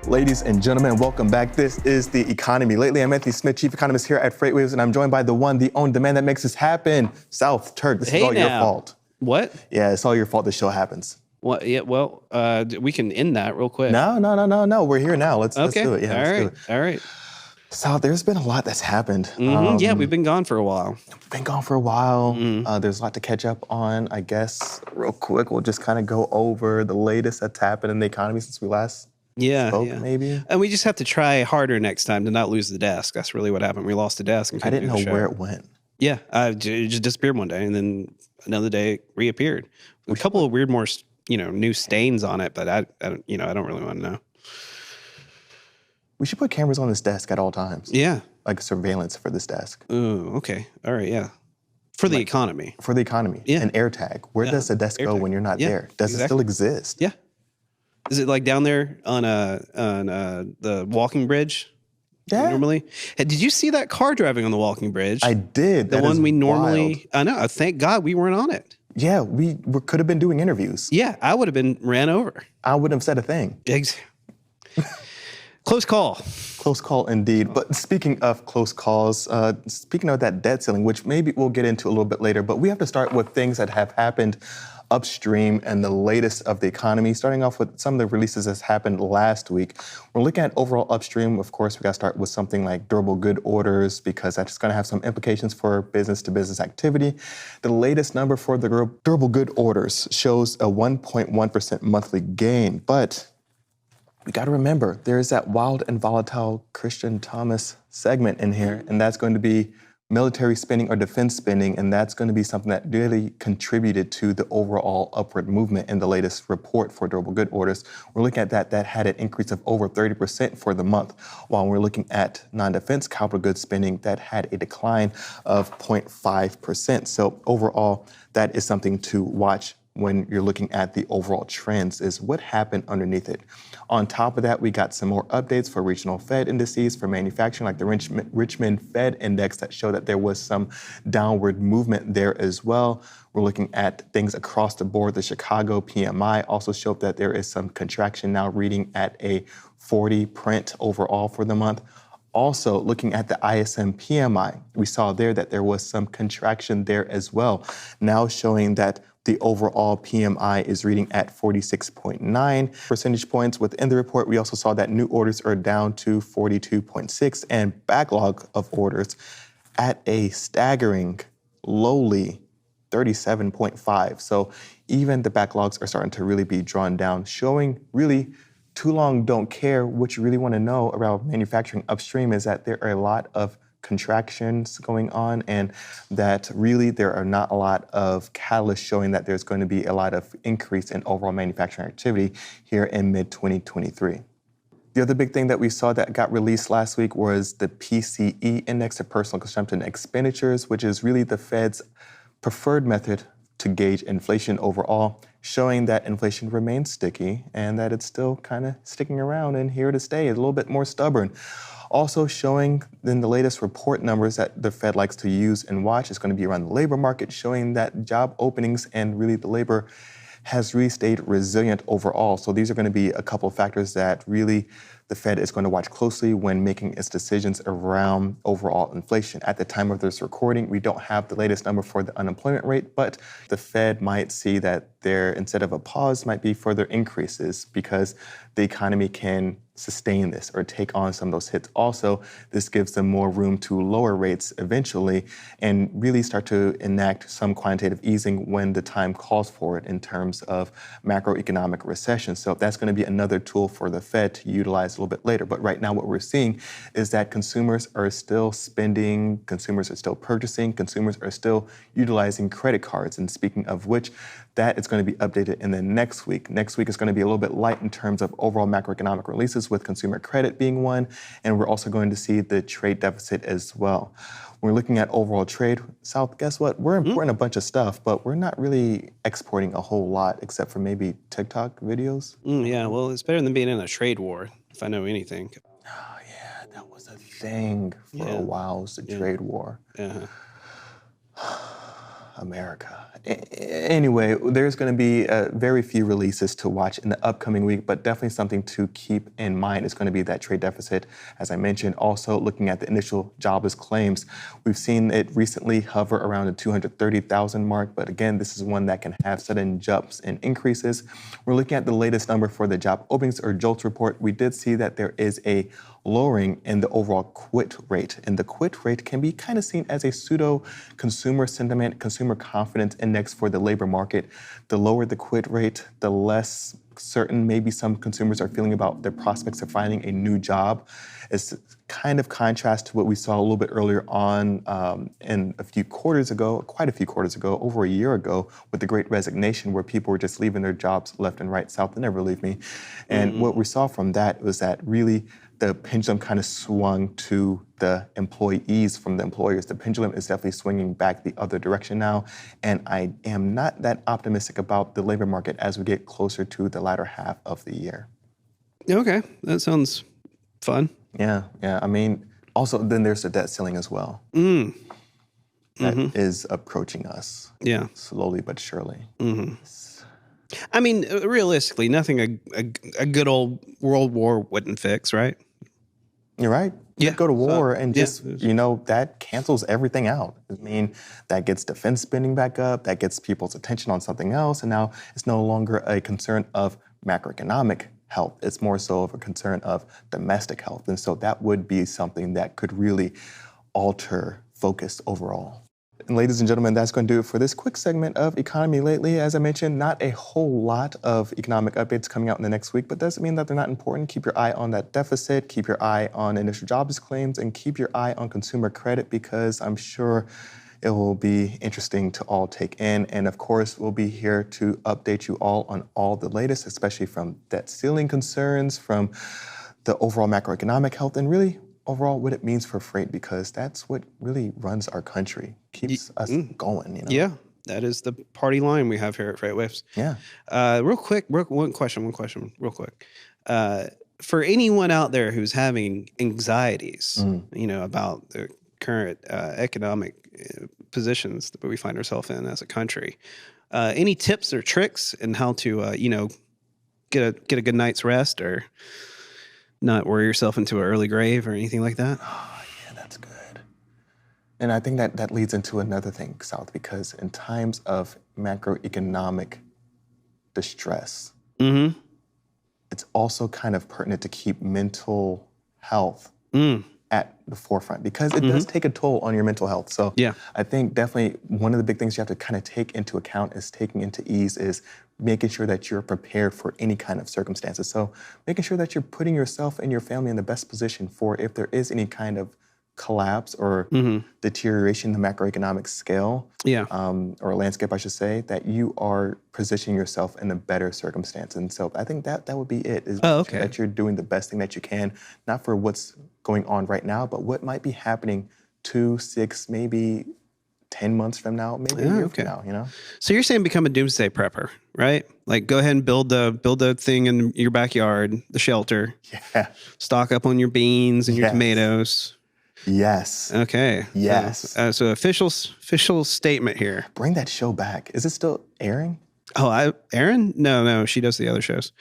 Ladies and gentlemen, welcome back. This is The Economy. Lately, I'm Anthony Smith, Chief Economist here at FreightWaves, and I'm joined by the one, the only, the man that makes this happen, South Turk. This is all your fault. What? Yeah, it's all your fault this show happens. What? Yeah, well, we can end that real quick. No. We're here now. Let's do it. Yeah, let's do it. All right. So there's been a lot that's happened. Yeah, we've been gone for a while. There's a lot to catch up on. I guess real quick, we'll just kind of go over the latest that's happened in the economy since we last spoke, maybe. And we just have to try harder next time to not lose the desk. That's really what happened. We lost the desk. And I didn't know where it went. Yeah, it just disappeared one day, and then another day it reappeared. A couple of weird, more new stains on it, but I don't really want to know. We should put cameras on this desk at all times. Yeah. Like surveillance for this desk. Oh, okay. All right, yeah. For the economy. For the economy. Yeah. An AirTag. Where does the desk go when you're not there? Does it still exist? Yeah. Is it like down there on the walking bridge? Yeah. Normally? Hey, did you see that car driving on the walking bridge? I did. The one we normally... I know. Thank God we weren't on it. Yeah, we could have been doing interviews. Yeah, I would have been ran over. I wouldn't have said a thing. Close call. Close call indeed. But speaking of close calls, speaking of that debt ceiling, which maybe we'll get into a little bit later, but we have to start with things that have happened upstream and the latest of the economy, starting off with some of the releases that's happened last week. We're looking at overall upstream. Of course, we got to start with something like durable good orders because that's going to have some implications for business-to-business activity. The latest number for the durable good orders shows a 1.1% monthly gain, but we got to remember, there's that wild and volatile Christian Thomas segment in here, and that's going to be military spending or defense spending, and that's going to be something that really contributed to the overall upward movement in the latest report for durable good orders. We're looking at that had an increase of over 30% for the month, while we're looking at non-defense capital goods spending that had a decline of 0.5%. So overall, that is something to watch when you're looking at the overall trends, is what happened underneath it. On top of that, we got some more updates for regional Fed indices for manufacturing, like the Richmond Fed Index that showed that there was some downward movement there as well. We're looking at things across the board. The Chicago PMI also showed that there is some contraction now, reading at a 40 print overall for the month. Also, looking at the ISM PMI, we saw there that there was some contraction there as well, now showing that the overall PMI is reading at 46.9 percentage points. Within the report, we also saw that new orders are down to 42.6 and backlog of orders at a staggering, lowly 37.5. So even the backlogs are starting to really be drawn down, showing really too long don't care. What you really want to know about manufacturing upstream is that there are a lot of contractions going on, and that really there are not a lot of catalysts showing that there's going to be a lot of increase in overall manufacturing activity here in mid-2023. The other big thing that we saw that got released last week was the PCE index, the personal consumption expenditures, which is really the Fed's preferred method to gauge inflation overall, showing that inflation remains sticky and that it's still kind of sticking around and here to stay, a little bit more stubborn. Also showing in the latest report numbers that the Fed likes to use and watch is going to be around the labor market, showing that job openings and really the labor has really stayed resilient overall. So these are going to be a couple of factors that really the Fed is going to watch closely when making its decisions around overall inflation. At the time of this recording, we don't have the latest number for the unemployment rate, but the Fed might see that there, instead of a pause, might be further increases because the economy can sustain this or take on some of those hits. Also, this gives them more room to lower rates eventually and really start to enact some quantitative easing when the time calls for it in terms of macroeconomic recession. So that's going to be another tool for the Fed to utilize a little bit later. But right now what we're seeing is that consumers are still spending, consumers are still purchasing, consumers are still utilizing credit cards. And speaking of which, that is going to be updated in the next week. Next week is going to be a little bit light in terms of overall macroeconomic releases, with consumer credit being one, and we're also going to see the trade deficit as well. When we're looking at overall trade, South, guess what? We're importing a bunch of stuff, but we're not really exporting a whole lot except for maybe TikTok videos. Yeah, well, it's better than being in a trade war, if I know anything. Oh, yeah, that was a thing for a while, was the trade war. America. Anyway, there's going to be very few releases to watch in the upcoming week, but definitely something to keep in mind is going to be that trade deficit. As I mentioned, also looking at the initial jobless claims, we've seen it recently hover around the 230,000 mark, but again, this is one that can have sudden jumps and increases. We're looking at the latest number for the job openings or JOLTS report. We did see that there is a lowering in the overall quit rate. And the quit rate can be kind of seen as a pseudo consumer sentiment, consumer confidence index for the labor market. The lower the quit rate, the less certain maybe some consumers are feeling about their prospects of finding a new job. It's kind of contrast to what we saw a little bit earlier on in quite a few quarters ago, over a year ago, with the Great Resignation, where people were just leaving their jobs left and right. South, they never leave me. And what we saw from that was that really the pendulum kind of swung to the employees from the employers. The pendulum is definitely swinging back the other direction now. And I am not that optimistic about the labor market as we get closer to the latter half of the year. Okay, that sounds fun. Yeah. I mean, also then there's the debt ceiling as well. That is approaching us. Yeah. Slowly but surely. I mean, realistically, nothing a good old World War wouldn't fix, right? You're right. Yeah. Go to war and just, that cancels everything out. I mean, that gets defense spending back up, that gets people's attention on something else, and now it's no longer a concern of macroeconomic health. It's more so of a concern of domestic health. And so that would be something that could really alter focus overall. And ladies and gentlemen, that's going to do it for this quick segment of Economy Lately. As I mentioned, not a whole lot of economic updates coming out in the next week, but doesn't mean that they're not important. Keep your eye on that deficit, keep your eye on initial jobs claims, and keep your eye on consumer credit, because I'm sure it will be interesting to all take in. And of course, we'll be here to update you all on all the latest, especially from debt ceiling concerns, from the overall macroeconomic health, and really overall what it means for freight, because that's what really runs our country, keeps us going. Yeah, that is the party line we have here at FreightWaves. Yeah. Real quick, one question, real quick. For anyone out there who's having anxieties, about the current economic positions that we find ourselves in as a country, any tips or tricks in how to, get a good night's rest or not worry yourself into an early grave or anything like that? Oh, yeah, that's good. And I think that leads into another thing, South, because in times of macroeconomic distress, it's also kind of pertinent to keep mental health at the forefront, because it does take a toll on your mental health. So I think definitely one of the big things you have to kind of take into account is making sure that you're prepared for any kind of circumstances. So making sure that you're putting yourself and your family in the best position for if there is any kind of collapse or deterioration in the macroeconomic scale, or landscape, I should say, that you are positioning yourself in a better circumstance. And so I think that would be it, is that you're doing the best thing that you can, not for what's going on right now, but what might be happening 2, 6, maybe 10 months from now, maybe a year from now, So you're saying become a doomsday prepper, right? Like go ahead and build a thing in your backyard, the shelter. Yeah. Stock up on your beans and your tomatoes. Yes. Okay. Yes. So official statement here. Bring that show back. Is it still airing? Oh, Erin? No, she does the other shows.